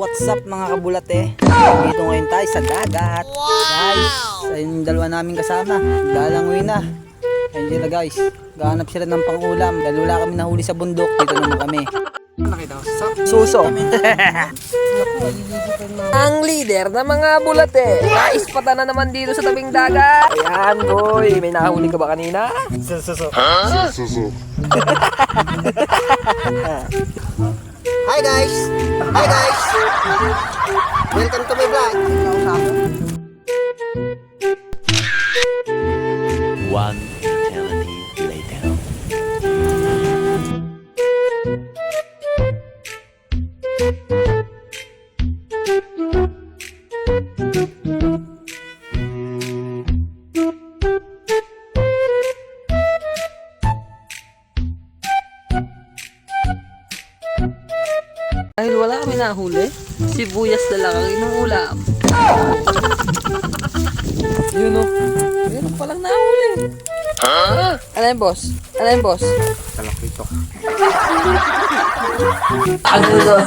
What's up mga kabulate? Dito ngayon tayo sa dagat. Guys, ayun yung dalawa namin kasama. Lalangoy na. Ayun sila guys. Gahanap sila ng pangulam. Dahil wala kami nahuli sa bundok. Dito naman kami. Nakita ko sa suso. Ang leader ng mga bulate. Naispatan na naman dito sa tabing dagat. Ayan boy, may nahuli ka ba kanina? Suso. Suso. Hi guys! Hi guys! Welcome to my vlog. One eternity later. Dahil wala kami nahuli, sibuyas na lang ang inuulam. Yun o. Meron palang nahuli. Ano yan boss? Ano yan boss? Talakito. Ano yun?